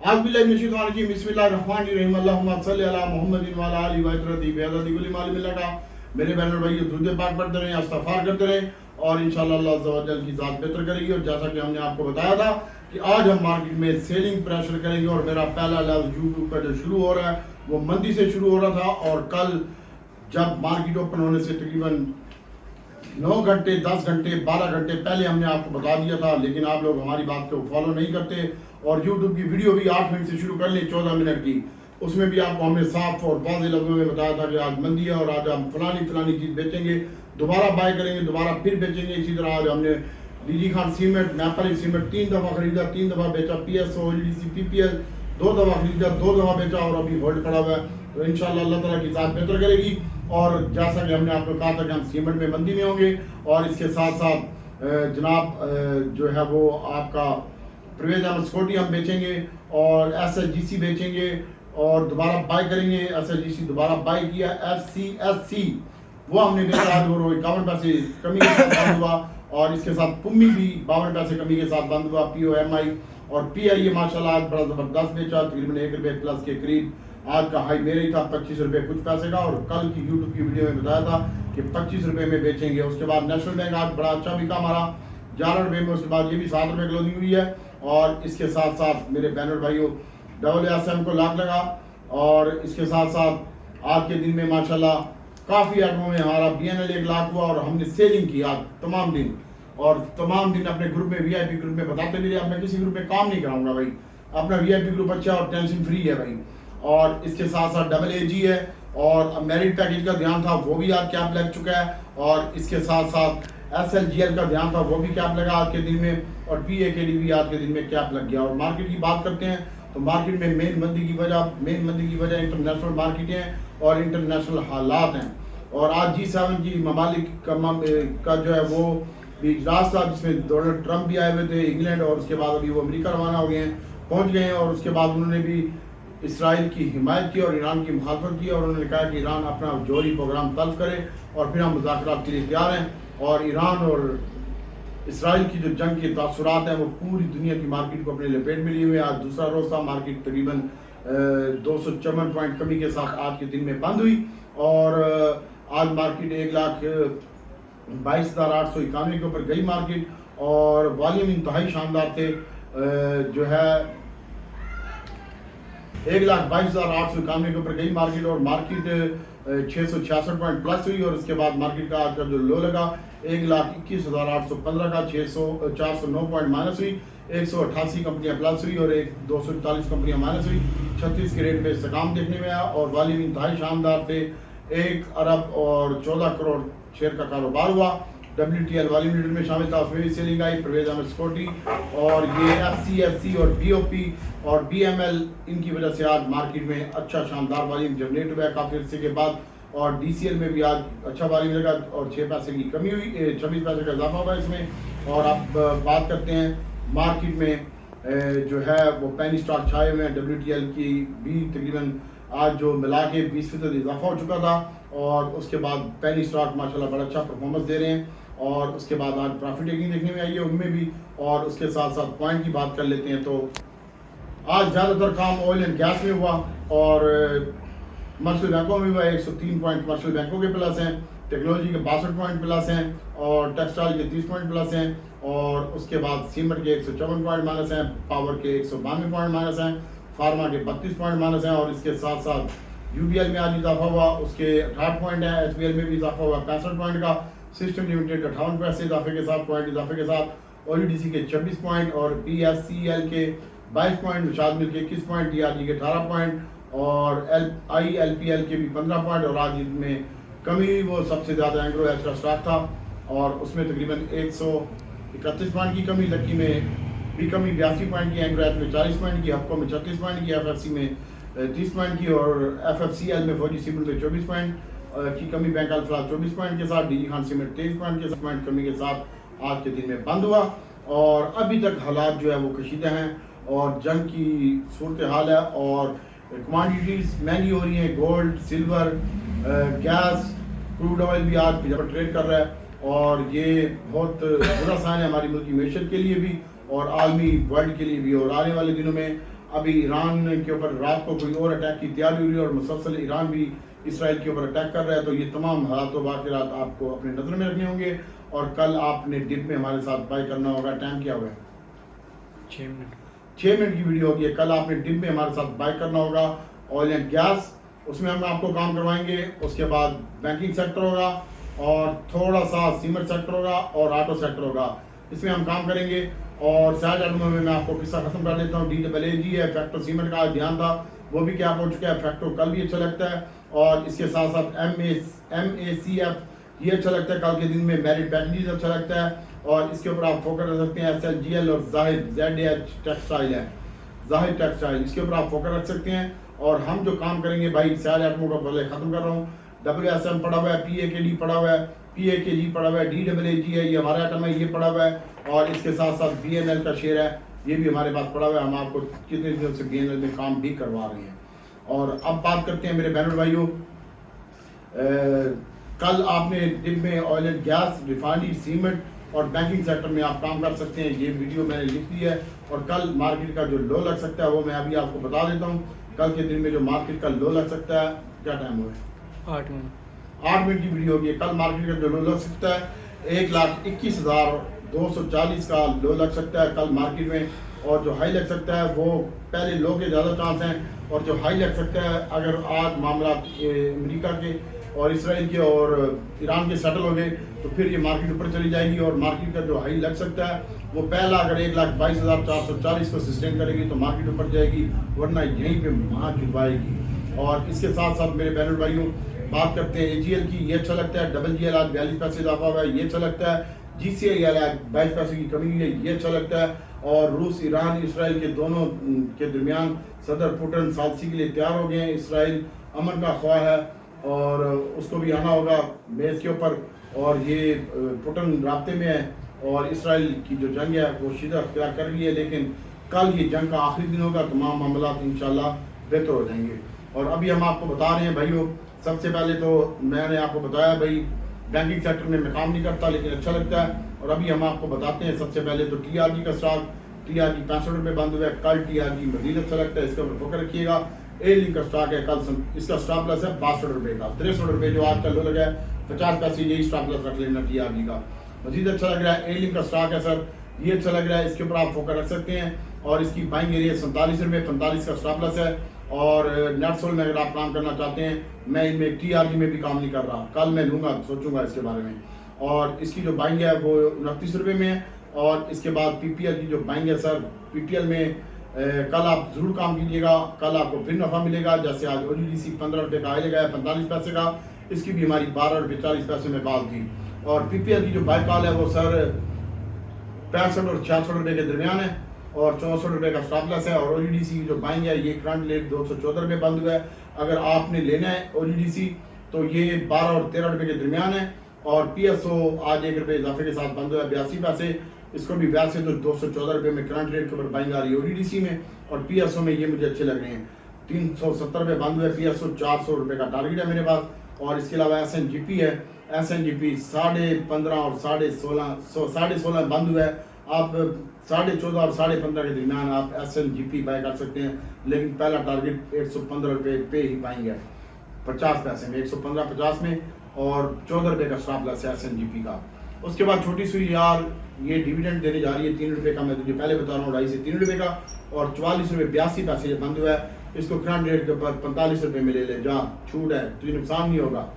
आज बिल्लाहि बिस्मिल्लाहिर्रहमानिर्रहीम अल्लाहुम्मा सल्लि अला मुहम्मदिन व अला आलिहि व इत्रती बेअददी कुल्ली माल मिलका। मेरे बहन और भाइयों, दुरूद पाक पढ़ते रहें, इस्तग़फ़ार करते रहें और इंशाअल्लाह अल्लाह अज़्ज़ा व जल की ज़ात बेहतर करेगी। और जैसा कि हमने आपको बताया था कि आज हम मार्केट में सेलिंग प्रेशर करेंगे और मेरा पहला लेवल यूट्यूब का जो शुरू हो रहा है वो मंदी से शुरू हो रहा था। और कल जब मार्केट ओपन होने से तकरीबन 9 घंटे 10 घंटे 12 घंटे पहले हमने आपको बता दिया था, लेकिन आप लोग हमारी बात को फॉलो नहीं करते और यूट्यूब की वीडियो भी 8 मिनट से शुरू कर लें 14 मिनट की, उसमें भी आपको हमने साफ और वाज़ेह लफ्ज़ों में बताया था कि आज मंदी है और आज हम फलानी चीज़ बेचेंगे, दोबारा बाय करेंगे, दोबारा फिर बेचेंगे। इसी तरह आज हमने DG Khan cement, Nepali cement 3 दफ़ा खरीदा, 3 दफ़ा बेचा, PSO LDC PPL 2 दफ़ा खरीदा, 2 दफ़ा बेचा और अभी होल्ड पड़ा हुआ है। तो इंशाअल्लाह अल्लाह ताला की ज़ात बेहतर करेगी। और जैसा कि हमने आपको कहा था कि हम सीमेंट में मंदी में होंगे और इसके साथ साथ जनाब जो है वो आपका परवेज़ अहमद सिक्योरिटी हम बेचेंगे और SLGC बेचेंगे और दोबारा बाय करेंगे। SLGC दोबारा बाय किया, FCSC वो हमने बेचा आज और 51 पैसे कमी के साथ बंद हुआ और इसके साथ पुम्मी भी 52 पैसे कमी के साथ बंद हुआ। POMI और PIA माशाल्लाह आज बड़ा ज़बरदस्त बेचा, तकरीबन 1 रुपये प्लस के करीब। आज का हाई मेरे ही था 25 रुपये कुछ पैसे का और कल की यूट्यूब की वीडियो में बताया था कि 25 रुपये में बेचेंगे। उसके बाद नेशनल बैंक आज बड़ा अच्छा भी काम हमारा 11 रुपये में, उसके बाद ये भी 7 रुपये क्लोजिंग हुई है। और इसके साथ साथ मेरे बैनर भाइयों WSM को लाख लगा और इसके साथ साथ आज के दिन में माशाल्लाह काफ़ी आइटमों में हमारा BNL 1 लाख हुआ और हमने सेलिंग की आज तमाम दिन और तमाम दिन अपने ग्रुप में VIP ग्रुप में बताते भी रहे। अब मैं किसी ग्रुप में काम नहीं कराऊंगा भाई, अपना VIP ग्रुप अच्छा और टेंशन फ्री है भाई। और इसके साथ साथ AAG है और मेरिट पैकेज का ध्यान था वो भी आज कैप लग चुका है और इसके साथ साथ SLGL का ध्यान था वो भी कैप लगा आज के दिन में और PAKD भी आज के दिन में कैप लग गया। और मार्केट की बात करते हैं तो मार्केट में मेन मंदी की वजह इंटरनेशनल मार्केट हैं और इंटरनेशनल हालात हैं। और आज G7 की ममालिक का जो है वो भी इजलास था जिसमें डोनाल्ड ट्रंप भी आए हुए थे इंग्लैंड और उसके बाद अभी वो अमेरिका रवाना हो गए हैं, पहुँच गए हैं। और उसके बाद उन्होंने भी इसराइल की हिमायत की और ईरान की मुखालफत की और उन्होंने कहा कि ईरान अपना जौहरी प्रोग्राम तल्फ करे और फिर हम मुज़ाकरात के लिए तैयार हैं। और ईरान और इसराइल की जो जंग के तासुरात हैं वो पूरी दुनिया की मार्केट को अपने लपेट में लिए हुए। आज दूसरा रोज़ था, मार्केट तकरीबन 254 पॉइंट कमी के साथ आज के दिन में बंद हुई और आज मार्केट 1,22,891 के ऊपर गई मार्केट और वॉल्यूम इंतहाई शानदार थे। जो है 1,22,891 के ऊपर गई मार्केट और मार्केट 666 पॉइंट प्लस हुई। और उसके बाद मार्केट का आज का जो लो लगा 1,21,815 का 409 पॉइंट माइनस हुई, 188 कंपनियां प्लस हुई और 241 कंपनियां माइनस हुई। 36 के रेट में इस्तेकाम देखने में आया और वॉल्यूम इंतहाई शानदार थे। 1 अरब और 14 करोड़ शेयर का कारोबार हुआ। WTL वॉल्यूम लीडर में शामिल था, उसमें भी सेलिंग आई। परवेज़ अहमद सिक्योरिटी और ये FCSC और BOP और BML इनकी वजह से आज मार्केट में अच्छा शानदार वॉल्यूम जनरेट हुआ है काफ़ी अर्से के बाद। और DCL में भी आज अच्छा वॉल्यूम लगा और 6 पैसे की कमी हुई, 26 पैसे का इजाफा हुआ इसमें। और अब बात करते हैं मार्केट में जो है वो पेनी स्टॉक छाए हुए हैं। WTL की भी तकरीबन आज जो मिला के 20% इजाफा हो चुका था और उसके बाद पेनी स्टॉक माशाल्लाह बड़ा अच्छा परफॉर्मेंस दे रहे हैं। और उसके बाद आज प्रॉफिट टेकिंग देखने में आई है उनमें भी। और उसके साथ साथ पॉइंट की बात कर लेते हैं तो आज ज़्यादातर काम ऑयल एंड गैस में हुआ और कमर्शियल बैंकों में हुआ। 103 पॉइंट कमर्शियल बैंकों के प्लस हैं, टेक्नोलॉजी के 62 पॉइंट प्लस हैं और टेक्सटाइल के 30 पॉइंट प्लस हैं। और उसके बाद सीमेंट के 154 पॉइंट माइनस हैं, पावर के 192 पॉइंट माइनस हैं, फार्मा के 32 पॉइंट माइनस हैं। और इसके साथ साथ UBL में आज इजाफा हुआ, उसके 68 पॉइंट है। HBL में भी इजाफा हुआ 65 पॉइंट का। सिस्टम लिमिटेड 58 पैसे इजाफे के साथ पॉइंट इजाफे के साथ। ONGC के 26 पॉइंट और PSCL के 22 पॉइंट, निशाद मिल के 21 पॉइंट, DRG के 18 पॉइंट और ILPL के भी 15 पॉइंट। और आज इसमें कमी वो सबसे ज़्यादा एंग्रो एच का स्टॉक था और उसमें तकरीबन 131 पॉइंट की कमी, लक्की में भी कमी 82 पॉइंट की, एंग्रो एच में 40 पॉइंट की, हपको में 36 पॉइंट की, FFC में 30 पॉइंट की और FFCL में फौजी सीमेंट में 24 पॉइंट की कमी, बैंक अल्फलाज 24 पॉइंट के साथ, डीजी खान सीमेंट 23 पॉइंट के पॉइंट कमी के साथ आज के दिन में बंद हुआ। और अभी तक हालात जो है वो कशीदा हैं और जंग की सूरत हाल है और कमोडिटीज़ महंगी हो रही हैं। Gold, silver, gas, crude oil भी आज ट्रेड कर रहा है और ये बहुत बुरा साइन है हमारी मुल्क की मैशत के लिए भी और आलमी वर्ल्ड के लिए भी। और आने वाले दिनों में अभी ईरान के ऊपर रात को कोई और अटैक की तैयारी हो रही है और मुसलसल ईरान भी इसराइल के ऊपर अटैक कर रहा है। तो ये तमाम हालात वाक़यात आपको अपने नज़र में रखने होंगे। और कल आपने डिप में हमारे साथ बाय करना होगा। टाइम क्या हुआ है? 6 मिनट की वीडियो होगी। कल आपने डिप में हमारे साथ बाय करना होगा ऑयल एंड गैस, उसमें हम आपको काम करवाएंगे। उसके बाद बैंकिंग सेक्टर होगा और थोड़ा सा सीमेंट सेक्टर होगा और ऑटो सेक्टर होगा, इसमें हम काम करेंगे। और सहज आटो में मैं आपको किस्सा खत्म कर देता हूँ। DAAG है, फैक्टर सीमेंट का ध्यान था, वो भी क्या हो चुका है। फैक्टर कल भी अच्छा लगता है और इसके साथ साथ MACF ये अच्छा लगता है कल के दिन में। मेरिट पैकेजेस अच्छा लगता है और इसके ऊपर आप फोकस रख सकते हैं। SLGL और जाहिद ZH टेक्सटाइल है, जाहिद टेक्सटाइल, इसके ऊपर आप फोकस रख सकते हैं। और हम जो काम करेंगे भाई, सहज आटो का पहले खत्म कर रहा हूँ। WSM पड़ा हुआ है, PAKD पड़ा हुआ है, PAKG पड़ा हुआ है, DAAG है, ये हमारा आइटम है, ये पड़ा हुआ है। और इसके साथ साथ BNL का शेयर है, ये भी हमारे पास पड़ा हुआ है। हम आपको कितने दिनों से BNL में काम भी करवा रहे हैं। और अब बात करते हैं मेरे बहनों भाइयों, कल आपने डिप में oil and gas, refinery, cement और बैंकिंग सेक्टर में आप काम कर सकते हैं। ये वीडियो मैंने लिख दी है। और कल मार्केट का जो लो लग सकता है वो मैं अभी आपको बता देता हूँ। कल के दिन में जो मार्केट का लो लग सकता है, क्या टाइम हुआ है? 8 मिनट की वीडियो होगी। कल मार्केट का जो लो लग सकता है 1,21,240 का लो लग सकता है कल मार्केट में। और जो हाई लग सकता है वो पहले लो के ज़्यादा चांस हैं। और जो हाई लग सकता है, अगर आज मामला अमेरिका के और इसराइल के और ईरान के सेटल हो गए तो फिर ये मार्केट ऊपर चली जाएगी। और मार्केट का जो हाई लग सकता है वो पहला अगर 1,22,440 को सस्टेन करेगी तो मार्केट ऊपर जाएगी, वरना यहीं पे मार चुकाएगी। और इसके साथ साथ मेरे बहनों भाइयों बात करते हैं AGL की, ये अच्छा लगता है। WGL आज 42 पैसे इजाफा हुआ है, ये अच्छा लगता है। GCIL आज 22 पैसे की कमी हुई है, ये अच्छा लगता है। और रूस, ईरान, इसराइल के दोनों के दरमियान सदर पुतिन सालसी के लिए तैयार हो गए हैं। इसराइल अमन का ख्वाह है और उसको भी आना होगा बेस के ऊपर। और ये पुतिन राब्ते में है और इसराइल की जो जंग है वो शीदा अख्तियार कर रही है। लेकिन कल ये जंग का आखिरी दिन होगा, तमाम मामला इंशाल्लाह बेहतर हो जाएंगे। और अभी हम आपको बता रहे हैं भाइयों, सबसे पहले तो मैंने आपको बताया भाई बैंकिंग सेक्टर में मैं काम नहीं करता लेकिन अच्छा लगता है। और अभी हम आपको बताते हैं सबसे पहले तो TRG का स्टॉक, TRG 65 रुपये बंद हुआ है। कल TRG मजीद अच्छा लगता है, इसके ऊपर फोकस रखिएगा। A-Link का स्टॉक है, कल इसका स्टॉप लॉस है 62 रुपये का। 63 रुपये जो आज का लो लगा है, 50 पैसे यही स्टॉप लॉस रख लेना TRG का, मजीद अच्छा लग रहा है। A-Link का स्टॉक है सर, ये अच्छा लग रहा है, इसके ऊपर आप फोकस रख सकते हैं। और इसकी बाइंग एरिया 47 रुपये, 45 का स्टॉप लॉस है। और नेटसोल में अगर आप काम करना चाहते हैं, मैं इनमें TRG में भी काम नहीं कर रहा, कल मैं लूँगा, सोचूंगा इसके बारे में। और इसकी जो बाइंग है वो 29 रुपये में है। और इसके बाद PPL की जो बाइंग है सर, PPL में कल आप ज़रूर काम कीजिएगा, कल आपको फिर नफ़ा मिलेगा। जैसे आज OGDC 15 रुपये का हाई लगा है 45 पैसे का, इसकी भी हमारी 12 रुपये 40 पैसे में कॉल थी। और PPL की जो बाई कॉल है वो सर 65 और 66 रुपये के दरमियान है और 64 रुपये का स्टॉप लॉस है। और OGDC की जो बाइंग है ये करंट रेट 214 रुपये बंद हुआ है। अगर आपने लेना है OGDC तो ये 12 और 13 रुपये के दरमियान है। और PSO आज 1 रुपये इजाफे के साथ बंद हुआ है 82 पैसे, इसको भी वैसे तो 214 रुपये में करंट रेट के ऊपर बाइंग आ रही है OGDC में। और PSO में ये मुझे अच्छे लग रहे हैं, 370 रुपये बंद हुआ है PSO, 400 रुपये का टारगेट है मेरे पास। और इसके अलावा SNGP है, SNGP 15.5 और 16.5 बंद हुआ है। आप 14.5 और 15.5 के दरमियान आप SNGP बाय कर सकते हैं। लेकिन पहला टारगेट 115 रुपये पे ही पाएंगे 50 पैसे में, 115.50 में। और 14 रुपये का स्टॉप लॉस है SNGP का। उसके बाद छोटी सुई यार ये डिविडेंड देने जा रही है 3 रुपये का, मैं तुझे पहले बता रहा हूँ 2.5 से 3 रुपये का। और 44 रुपये 82 पैसे ये बंद हुआ है, इसको करंट रेट के ऊपर 45 रुपये में ले ले, जहाँ छूट है तुझे नुकसान नहीं होगा।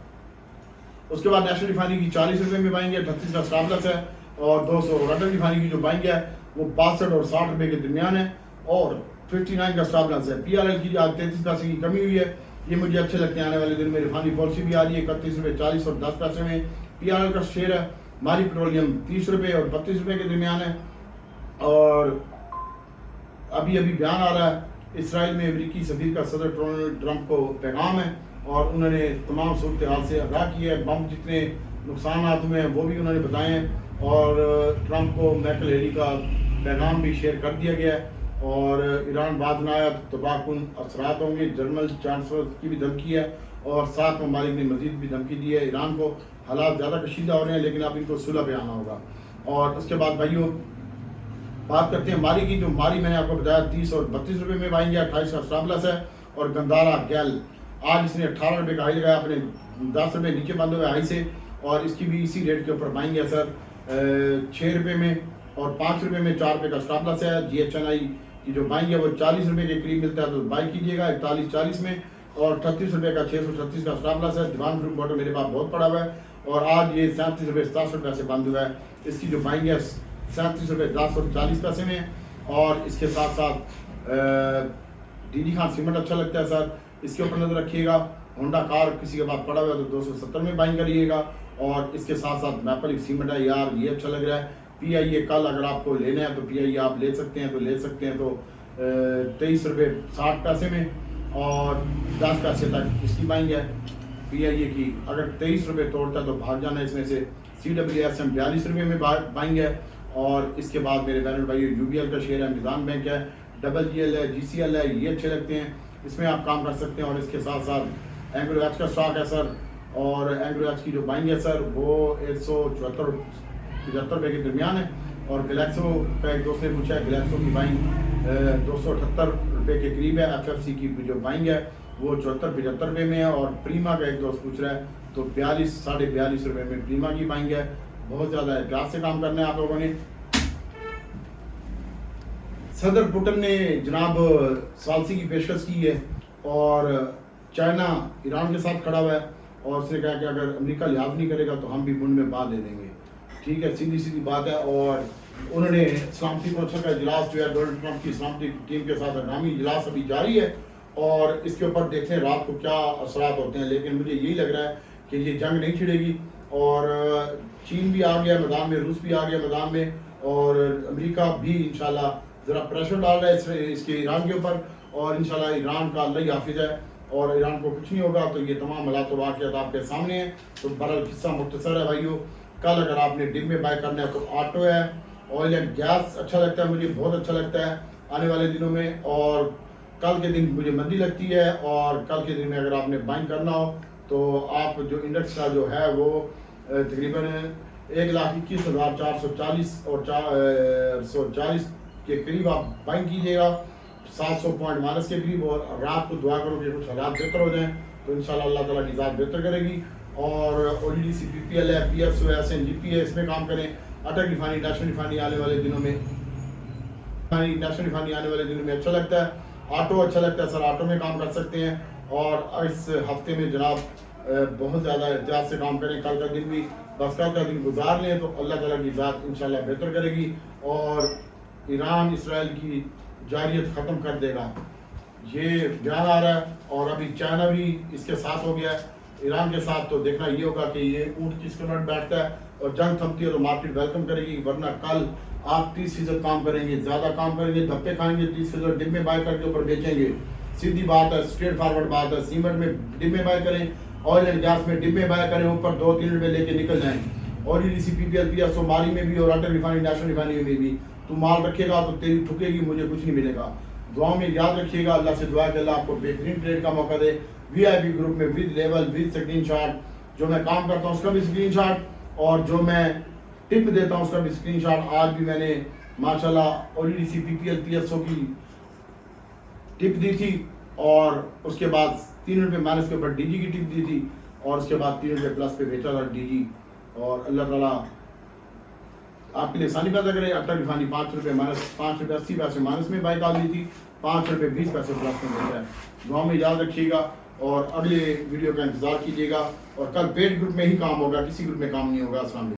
उसके बाद नेशनल रिफाइनरी की 40 रुपये में बाएंगे, 38 का स्टॉप लॉस है। और 200 अटल रिफाइनरी की जो बाइंग है वो 62 और 60 रुपये के दरमियान है और 59 का स्टॉप लॉस है। PRL की आज 33 पैसे की कमी हुई है, ये मुझे अच्छे लगते हैं। आने वाले दिन में रिफाइनरी पॉलिसी भी आ रही है 31 रुपये 40 और 10 पैसे में। PRL का शेयर है, मारी पेट्रोलियम 30 रुपये और 32 रुपये के दरमियान है। और अभी बयान आ रहा है इसराइल में अमेरिकी सफीर का सदर डोनाल्ड ट्रंप को पैगाम है और उन्होंने तमाम सूरत हाल से आगाह किया है। बम जितने नुकसान हुए हैं वो भी उन्होंने बताए हैं। और ट्रंप को मैकल हेरी का पैगाम भी शेयर कर दिया गया है। और ईरान बाद में आया तो तबाहकुन असरात होंगे, जर्मन चांसलर की भी धमकी है। और 7 ममालिक ने मजीद भी धमकी दी है ईरान को। हालात ज़्यादा कशीदा हो रहे हैं लेकिन अब इनको सुलह पे आना होगा। और उसके बाद भाइयों बात करते हैं मारी की। जो मारी मैंने आपको बताया 30 और 32 रुपये में बाइंग है, 28 का स्टॉप लॉस है। और गंदारा गैल आज इसने 18 रुपये का हाई लगाया, अपने 10 रुपये नीचे बंद हुए हाई से, और इसकी भी इसी रेट के ऊपर बाइंग है सर 6 रुपये में और 5 रुपये में 4 रुपये का स्टॉप लॉस है। GHNI की जो बाइंग है वो 40 रुपये के करीब मिलता है, तो बाई कीजिएगा 41.40 में, और 38 रुपये का 636 का स्टॉप लॉस है। दीवान फ्रूट बॉटल मेरे पास बहुत पड़ा हुआ है, और आज ये 37 रुपये 67 रुपये से बंद हुआ है। इसकी जो बाइंग है 37 रुपये 10 और 40 पैसे में। और इसके साथ साथ DD खान सीमेंट अच्छा लगता है सर, इसके ऊपर नजर रखिएगा। होंडा कार किसी के पास पड़ा हुआ है तो 270 में बाइंग करिएगा। और इसके साथ साथ मैपल सीमेंट है यार, ये अच्छा लग रहा है। PIA कल अगर आपको लेना है तो PIA आप ले सकते हैं, तो 23 रुपये 60 पैसे में, और 10 पैसे तक इसकी बाइंग है PIA की। अगर 23 रुपये तोड़ता है तो भाग जाना है इसमें से। CWSM 42 रुपये में बाइंग है। और इसके बाद मेरे बैनर भाई UBL का शेयर है, मिजान बैंक है, WGL है, GCL है, ये अच्छे लगते हैं, इसमें आप काम कर सकते हैं। और इसके साथ साथ एंग्रो एच का स्टॉक है सर, और एंग्रो एच की जो बाइंग है सर वो 174-75 रुपये के दरमियान है। और गलेक्सो का एक दोस्त ने पूछा है, गलेक्सो की बाइंग 278 रुपये के करीब है। FFC की जो बाइंग है वो 74-75 रुपये में है। और प्रीमा का एक दोस्त पूछ रहा है तो 42-42.5 रुपये में प्रीमा की बाइंग है। बहुत ज़्यादा एहतियात से काम करना है आप लोगों ने। सदर पुतिन ने जनाब सालसी की पेशकश की है, और चाइना ईरान के साथ खड़ा हुआ है, और उसने कहा कि अगर अमेरिका लिहाज नहीं करेगा तो हम भी मुंड में बात दे देंगे। ठीक है, सीधी सीधी बात है। और उन्होंने सलामती कौंसिल का इजलास जो है डोनाल्ड ट्रंप की सलामती टीम के साथ हंगामी इजलास अभी जारी है, और इसके ऊपर देखते हैं रात को क्या असरात होते हैं। लेकिन मुझे यही लग रहा है कि ये जंग नहीं छिड़ेगी, और चीन भी आ गया मैदान में, रूस भी आ गया मैदान में, और अमेरिका भी इंशाल्लाह ज़रा प्रेशर डाल रहा है इसके ईरान के ऊपर, और इंशाल्लाह ईरान का अल्लाह ही हाफिज है, और ईरान को कुछ नहीं होगा। तो ये तमाम हालात वाक़ियात आपके सामने हैं। तो बहरहाल किस्सा मुख्तसर है भाइयों। कल अगर आपने डिप में बाय करना है तो ऑटो है, ऑयल एंड गैस अच्छा लगता है, मुझे बहुत अच्छा लगता है आने वाले दिनों में। और कल के दिन मुझे मंदी लगती है, और कल के दिन में अगर आपने बाइंग करना हो तो आप जो इंडेक्स का जो है वो तकरीबन 1,21,440 और 440 के करीब आप बाइंग कीजिएगा, 700 पॉइंट माइनस के करीब। और रात को दुआ करो कि कुछ हालात बेहतर हो जाएं, तो इंशाल्लाह अल्लाह ताला निज़ात बेहतर करेगी। और ODDC PPL है, PFSO है, SNGP है, इसमें काम करें। अटक रिफाइनरी नेशनल रिफाइनरी आने वाले दिनों में अच्छा लगता है। ऑटो अच्छा लगता है सर, ऑटो में काम कर सकते हैं। और इस हफ्ते में जनाब बहुत ज़्यादा एहतियात से काम करें। कल का दिन भी बस कल का दिन गुजार लें तो अल्लाह ताला की ज़ात इंशाल्लाह बेहतर करेगी, और ईरान इसराइल की जारियत ख़त्म कर देगा, ये बयान आ रहा है। और अभी चाइना भी इसके साथ हो गया है ईरान के साथ। तो देखना ये होगा कि ये ऊँट किसके नट बैठता है, और जंग थमती है तो मार्केट वेलकम करेगी। वरना कल आप 30% काम करेंगे, ज़्यादा काम करेंगे, धप्पे खाएंगे, 30% डिप में बाय करके ऊपर बेचेंगे। सीधी बात है, स्ट्रेट फॉरवर्ड बात है। सीमेंट में डिप में बाय करें, ऑयल एंड गैस में डिप में बाय करें, ऊपर 2-3 रुपये लेके निकल जाएं। ODDC PPL PFSO माली में भी और अटक रिफाइनरी नेशनल रिफाइनरी में भी तो माल रखेगा तो तेरी ठुकेगी, मुझे कुछ नहीं मिलेगा। दुआओं में याद रखिएगा, अल्लाह से दुआ कि अल्लाह आपको बेहतरीन ट्रेड का मौका दे। VIP ग्रुप में विद लेवल विद स्क्रीनशॉट, जो मैं काम करता हूँ उसका भी स्क्रीनशॉट, और जो मैं टिप देता हूँ उसका भी स्क्रीनशॉट। आज भी मैंने माशाल्लाह ODDC PPL PFSO की टिप दी थी, और उसके बाद 3 रुपये माइनस के ऊपर DG की टिप दी थी, और उसके बाद 3 रुपये प्लस पे बेचा था DG। और अल्लाह ताला आपके लिए आसानी पैदा करे। अटक रिफाइनरी 5 रुपये माइनस, 5 रुपये 80 पैसे माइनस में बाई डाल दी थी, 5 रुपये 20 पैसे प्लस में बेचा है। दुआ में याद रखिएगा, और अगले वीडियो का इंतजार कीजिएगा। और कल पेड ग्रुप में ही काम होगा, किसी ग्रुप में काम नहीं होगा। अस्सलाम वालेकुम।